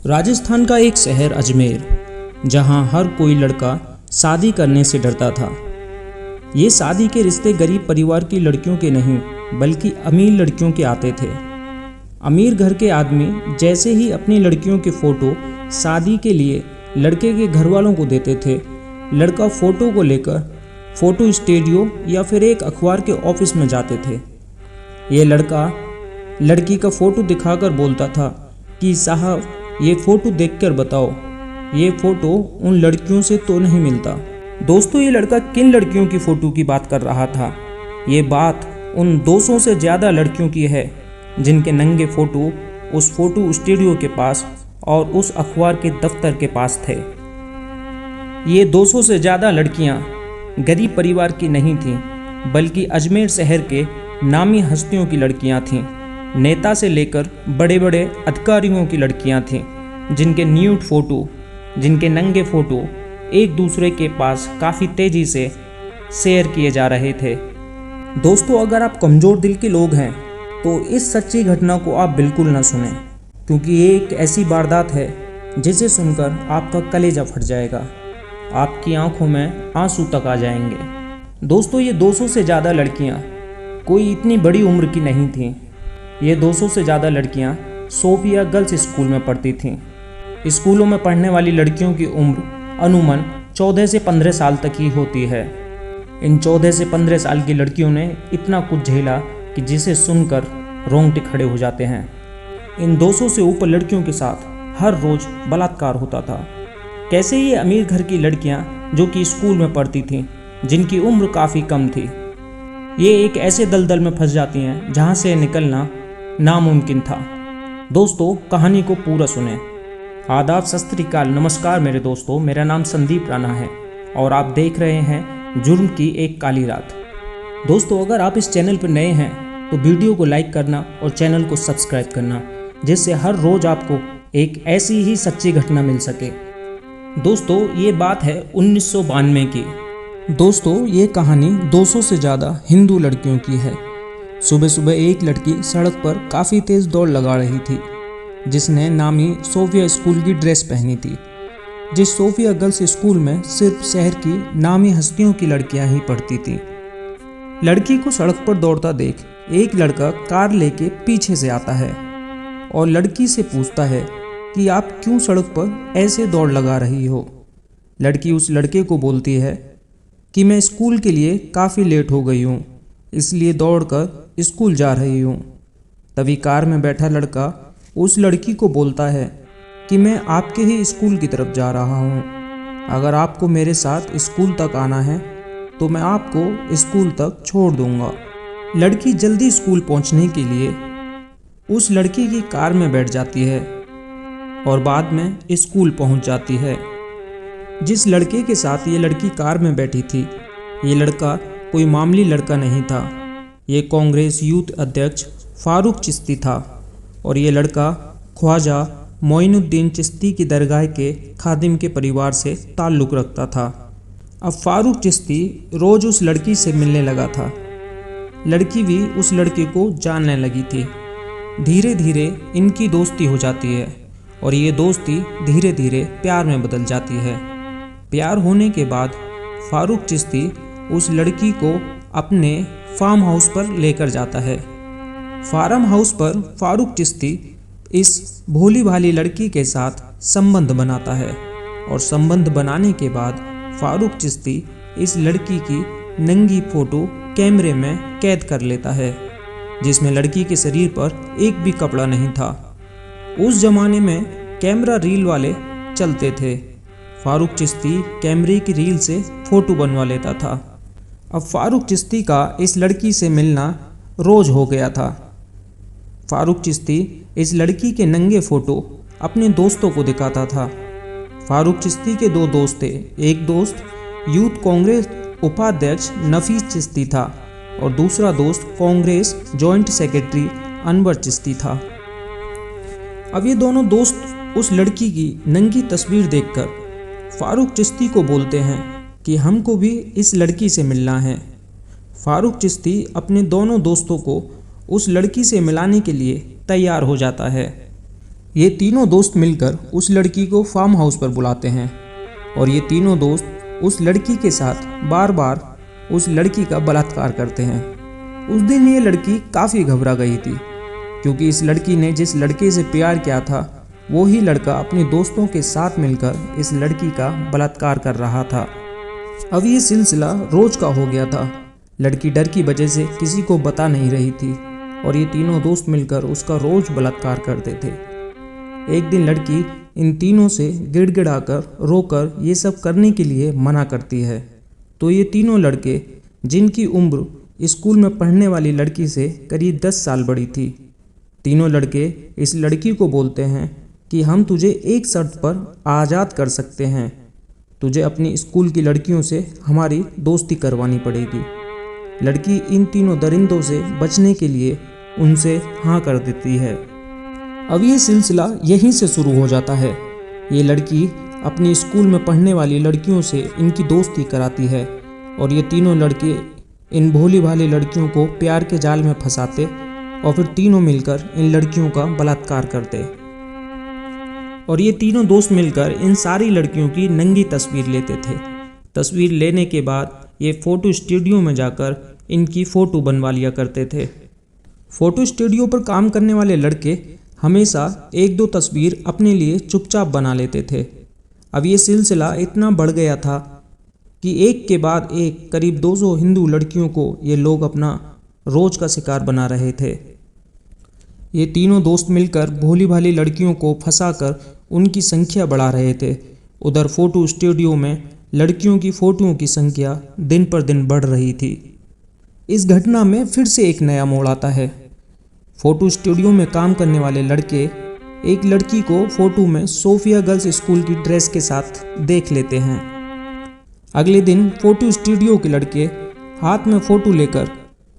राजस्थान का एक शहर अजमेर, जहां हर कोई लड़का शादी करने से डरता था। ये शादी के रिश्ते गरीब परिवार की लड़कियों के नहीं बल्कि अमीर लड़कियों के आते थे। अमीर घर के आदमी जैसे ही अपनी लड़कियों के फ़ोटो शादी के लिए लड़के के घर वालों को देते थे, लड़का फ़ोटो को लेकर फ़ोटो स्टूडियो या फिर एक अखबार के ऑफिस में जाते थे। ये लड़का लड़की का फ़ोटो दिखाकर बोलता था कि साहब ये फ़ोटो देखकर बताओ, ये फ़ोटो उन लड़कियों से तो नहीं मिलता। दोस्तों, ये लड़का किन लड़कियों की फ़ोटो की बात कर रहा था? ये बात उन 200 से ज़्यादा लड़कियों की है जिनके नंगे फ़ोटो उस फ़ोटो स्टूडियो के पास और उस अखबार के दफ्तर के पास थे। ये 200 से ज़्यादा लड़कियां गरीब परिवार की नहीं थीं बल्कि अजमेर शहर के नामी हस्तियों की लड़कियां थीं। नेता से लेकर बड़े बड़े अधिकारियों की लड़कियां थीं जिनके न्यूड फ़ोटो, जिनके नंगे फ़ोटो एक दूसरे के पास काफ़ी तेज़ी से शेयर किए जा रहे थे। दोस्तों, अगर आप कमज़ोर दिल के लोग हैं तो इस सच्ची घटना को आप बिल्कुल ना सुनें, क्योंकि ये एक ऐसी वारदात है जिसे सुनकर आपका कलेजा फट जाएगा, आपकी आंखों में आंसू तक आ जाएंगे। दोस्तों, ये 200 से ज़्यादा लड़कियां कोई इतनी बड़ी उम्र की नहीं थीं। ये 200 से ज़्यादा लड़कियां सोफिया गर्ल्स स्कूल में पढ़ती थीं। स्कूलों में पढ़ने वाली लड़कियों की उम्र अनुमान 14 से 15 साल तक ही होती है। इन 14 से 15 साल की लड़कियों ने इतना कुछ झेला कि जिसे सुनकर रोंगटे खड़े हो जाते हैं। इन 200 से ऊपर लड़कियों के साथ हर रोज़ बलात्कार होता था। कैसे ये अमीर घर की लड़कियां जो कि स्कूल में पढ़ती थीं, जिनकी उम्र काफ़ी कम थी, ये एक ऐसे दलदल में फंस जाती हैं जहां से निकलना नामुमकिन था। दोस्तों, कहानी को पूरा सुने। आदाब, सत श्री अकाल, नमस्कार मेरे दोस्तों, मेरा नाम संदीप राणा है और आप देख रहे हैं जुर्म की एक काली रात। दोस्तों, अगर आप इस चैनल पर नए हैं तो वीडियो को लाइक करना और चैनल को सब्सक्राइब करना, जिससे हर रोज़ आपको एक ऐसी ही सच्ची घटना मिल सके। दोस्तों, ये बात है 1992 की। दोस्तों, ये कहानी 200 से ज़्यादा हिंदू लड़कियों की है। सुबह सुबह एक लड़की सड़क पर काफ़ी तेज़ दौड़ लगा रही थी, जिसने नामी सोफिया स्कूल की ड्रेस पहनी थी। जिस सोफिया गर्ल्स स्कूल में सिर्फ शहर की नामी हस्तियों की लड़कियां ही पढ़ती थीं। लड़की को सड़क पर दौड़ता देख एक लड़का कार लेके पीछे से आता है और लड़की से पूछता है कि आप क्यों सड़क पर ऐसे दौड़ लगा रही हो। लड़की उस लड़के को बोलती है कि मैं स्कूल के लिए काफ़ी लेट हो गई हूँ, इसलिए दौड़कर स्कूल जा रही हूँ। तभी कार में बैठा लड़का उस लड़की को बोलता है कि मैं आपके ही स्कूल की तरफ जा रहा हूँ, अगर आपको मेरे साथ स्कूल तक आना है तो मैं आपको स्कूल तक छोड़ दूँगा। लड़की जल्दी स्कूल पहुँचने के लिए उस लड़के की कार में बैठ जाती है और बाद में स्कूल पहुँच जाती है। जिस लड़के के साथ ये लड़की कार में बैठी थी, ये लड़का कोई मामूली लड़का नहीं था। ये कांग्रेस यूथ अध्यक्ष फारूक चिश्ती था और ये लड़का ख्वाजा मोइनुद्दीन चिश्ती की दरगाह के खादिम के परिवार से ताल्लुक़ रखता था। अब फारूक चिश्ती रोज़ उस लड़की से मिलने लगा था। लड़की भी उस लड़के को जानने लगी थी। धीरे धीरे इनकी दोस्ती हो जाती है और ये दोस्ती धीरे धीरे प्यार में बदल जाती है। प्यार होने के बाद फारूक चिश्ती उस लड़की को अपने फार्म हाउस पर लेकर जाता है। फार्म हाउस पर फारूक चिश्ती इस भोली भाली लड़की के साथ संबंध बनाता है और संबंध बनाने के बाद फारूक चिश्ती इस लड़की की नंगी फ़ोटो कैमरे में कैद कर लेता है, जिसमें लड़की के शरीर पर एक भी कपड़ा नहीं था। उस ज़माने में कैमरा रील वाले चलते थे। फारूक चिश्ती कैमरे की रील से फ़ोटो बनवा लेता था। अब फारूक चिश्ती का इस लड़की से मिलना रोज़ हो गया था। फारूक चिश्ती इस लड़की के नंगे फ़ोटो अपने दोस्तों को दिखाता था। फारूक चिश्ती के 2 दोस्त थे। एक दोस्त यूथ कांग्रेस उपाध्यक्ष नफीस चिश्ती था और दूसरा दोस्त कांग्रेस जॉइंट सेक्रेटरी अनवर चिश्ती था। अब ये दोनों दोस्त उस लड़की की नंगी तस्वीर देखकर फारूक चिश्ती को बोलते हैं कि हमको भी इस लड़की से मिलना है। फारूक चिश्ती अपने दोनों दोस्तों को उस लड़की से मिलाने के लिए तैयार हो जाता है। ये तीनों दोस्त मिलकर उस लड़की को फार्म हाउस पर बुलाते हैं और ये तीनों दोस्त उस लड़की के साथ बार बार उस लड़की का बलात्कार करते हैं। उस दिन ये लड़की काफ़ी घबरा गई थी, क्योंकि इस लड़की ने जिस लड़के से प्यार किया था वो ही लड़का अपने दोस्तों के साथ मिलकर इस लड़की का बलात्कार कर रहा था। अब ये सिलसिला रोज का हो गया था। लड़की डर की वजह से किसी को बता नहीं रही थी और ये तीनों दोस्त मिलकर उसका रोज बलात्कार करते थे। एक दिन लड़की इन तीनों से गिड़गिड़ाकर रोकर ये सब करने के लिए मना करती है, तो ये तीनों लड़के, जिनकी उम्र स्कूल में पढ़ने वाली लड़की से करीब 10 साल बड़ी थी, तीनों लड़के इस लड़की को बोलते हैं कि हम तुझे एक शर्त पर आज़ाद कर सकते हैं, तुझे अपनी स्कूल की लड़कियों से हमारी दोस्ती करवानी पड़ेगी। लड़की इन तीनों दरिंदों से बचने के लिए उनसे हाँ कर देती है। अब ये सिलसिला यहीं से शुरू हो जाता है। ये लड़की अपनी स्कूल में पढ़ने वाली लड़कियों से इनकी दोस्ती कराती है और ये तीनों लड़के इन भोली भाली लड़कियों को प्यार के जाल में फंसाते और फिर तीनों मिलकर इन लड़कियों का बलात्कार करते। और ये तीनों दोस्त मिलकर इन सारी लड़कियों की नंगी तस्वीर लेते थे। तस्वीर लेने के बाद ये फ़ोटो स्टूडियो में जाकर इनकी फ़ोटो बनवा लिया करते थे। फ़ोटो स्टूडियो पर काम करने वाले लड़के हमेशा एक दो तस्वीर अपने लिए चुपचाप बना लेते थे। अब ये सिलसिला इतना बढ़ गया था कि एक के बाद एक करीब 200 हिंदू लड़कियों को ये लोग अपना रोज का शिकार बना रहे थे। ये तीनों दोस्त मिलकर भोली भाली लड़कियों को फंसाकर उनकी संख्या बढ़ा रहे थे। उधर फ़ोटो स्टूडियो में लड़कियों की फ़ोटोओं की संख्या दिन पर दिन बढ़ रही थी। इस घटना में फिर से एक नया मोड़ आता है। फ़ोटो स्टूडियो में काम करने वाले लड़के एक लड़की को फ़ोटो में सोफिया गर्ल्स स्कूल की ड्रेस के साथ देख लेते हैं। अगले दिन फ़ोटो स्टूडियो के लड़के हाथ में फ़ोटो लेकर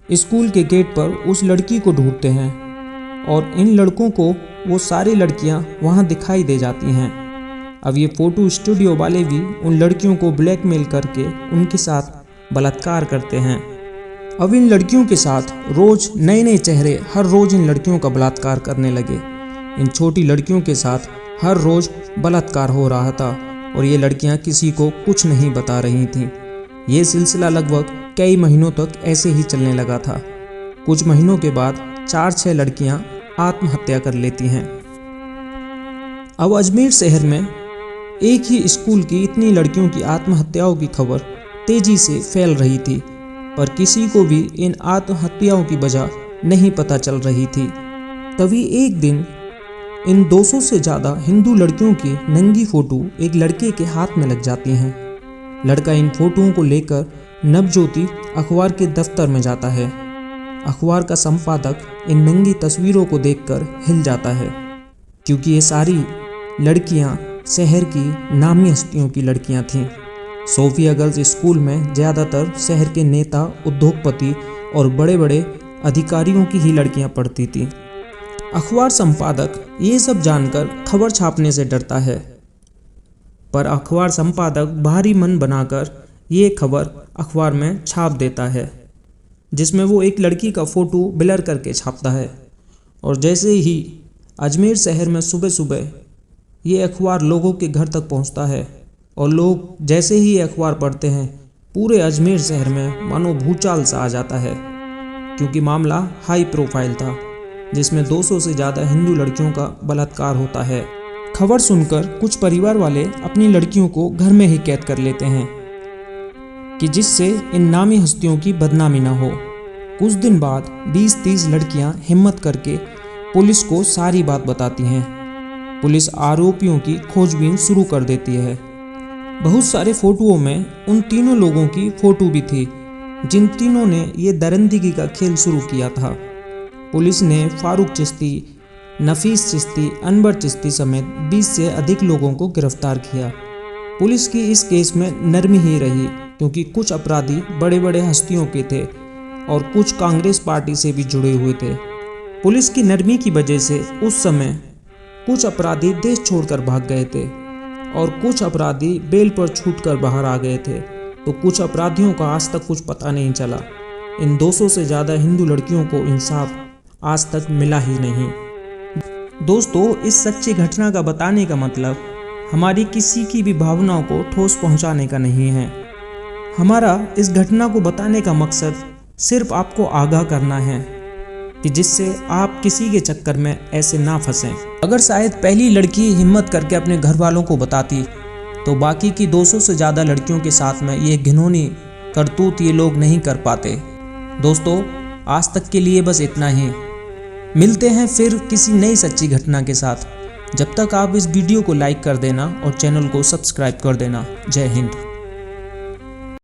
स्कूल के गेट पर उस लड़की को ढूंढते हैं और इन लड़कों को वो सारी लड़कियां वहां दिखाई दे जाती हैं। अब ये फ़ोटो स्टूडियो वाले भी उन लड़कियों को ब्लैकमेल करके उनके साथ बलात्कार करते हैं। अब इन लड़कियों के साथ रोज़ नए नए चेहरे हर रोज़ इन लड़कियों का बलात्कार करने लगे। इन छोटी लड़कियों के साथ हर रोज़ बलात्कार हो रहा था और ये लड़कियां किसी को कुछ नहीं बता रही थीं। ये सिलसिला लगभग कई महीनों तक ऐसे ही चलने लगा था। कुछ महीनों के बाद 4-6 लड़कियां आत्महत्या कर लेती हैं। अब अजमेर शहर में एक ही स्कूल की इतनी लड़कियों की आत्महत्याओं की खबर तेजी से फैल रही थी, पर किसी को भी इन आत्महत्याओं की वजह नहीं पता चल रही थी। तभी एक दिन इन 200 से ज़्यादा हिंदू लड़कियों की नंगी फ़ोटो एक लड़के के हाथ में लग जाती हैं। लड़का इन फ़ोटोओं को लेकर नवज्योति अखबार के दफ्तर में जाता है। अखबार का संपादक इन नंगी तस्वीरों को देखकर हिल जाता है, क्योंकि ये सारी लड़कियां शहर की नामी हस्तियों की लड़कियां थीं। सोफिया गर्ल्स स्कूल में ज़्यादातर शहर के नेता, उद्योगपति और बड़े बड़े अधिकारियों की ही लड़कियां पढ़ती थीं। अखबार संपादक ये सब जानकर खबर छापने से डरता है, पर अखबार संपादक भारी मन बनाकर ये खबर अखबार में छाप देता है, जिसमें वो एक लड़की का फ़ोटो ब्लर करके छापता है। और जैसे ही अजमेर शहर में सुबह सुबह ये अखबार लोगों के घर तक पहुंचता है और लोग जैसे ही ये अखबार पढ़ते हैं, पूरे अजमेर शहर में मानो भूचाल सा आ जाता है, क्योंकि मामला हाई प्रोफाइल था, जिसमें 200 से ज़्यादा हिंदू लड़कियों का बलात्कार होता है। खबर सुनकर कुछ परिवार वाले अपनी लड़कियों को घर में ही कैद कर लेते हैं कि जिससे इन नामी हस्तियों की बदनामी ना हो। कुछ दिन बाद 20-30 लड़कियां हिम्मत करके पुलिस को सारी बात बताती हैं। पुलिस आरोपियों की खोजबीन शुरू कर देती है। बहुत सारे फ़ोटोओं में उन तीनों लोगों की फ़ोटो भी थी जिन तीनों ने ये दरिंदगी का खेल शुरू किया था। पुलिस ने फारूक चिश्ती, नफीस चिश्ती, अनवर चिश्ती समेत 20 से अधिक लोगों को गिरफ्तार किया। पुलिस की इस केस में नरमी ही रही, क्योंकि कुछ अपराधी बड़े बड़े हस्तियों के थे और कुछ कांग्रेस पार्टी से भी जुड़े हुए थे। पुलिस की नरमी की वजह से उस समय कुछ अपराधी देश छोड़कर भाग गए थे और कुछ अपराधी बेल पर छूटकर बाहर आ गए थे, तो कुछ अपराधियों का आज तक कुछ पता नहीं चला। इन 200 से ज़्यादा हिंदू लड़कियों को इंसाफ आज तक मिला ही नहीं। दोस्तों, इस सच्ची घटना का बताने का मतलब हमारी किसी की भी भावनाओं को ठोस पहुंचाने का नहीं है। हमारा इस घटना को बताने का मकसद सिर्फ आपको आगाह करना है कि जिससे आप किसी के चक्कर में ऐसे ना फंसें। अगर शायद पहली लड़की हिम्मत करके अपने घर वालों को बताती तो बाकी की 200 से ज़्यादा लड़कियों के साथ में ये घिनौनी करतूत ये लोग नहीं कर पाते। दोस्तों, आज तक के लिए बस इतना ही। मिलते हैं फिर किसी नई सच्ची घटना के साथ। जब तक आप इस वीडियो को लाइक कर देना और चैनल को सब्सक्राइब कर देना। जय हिंद।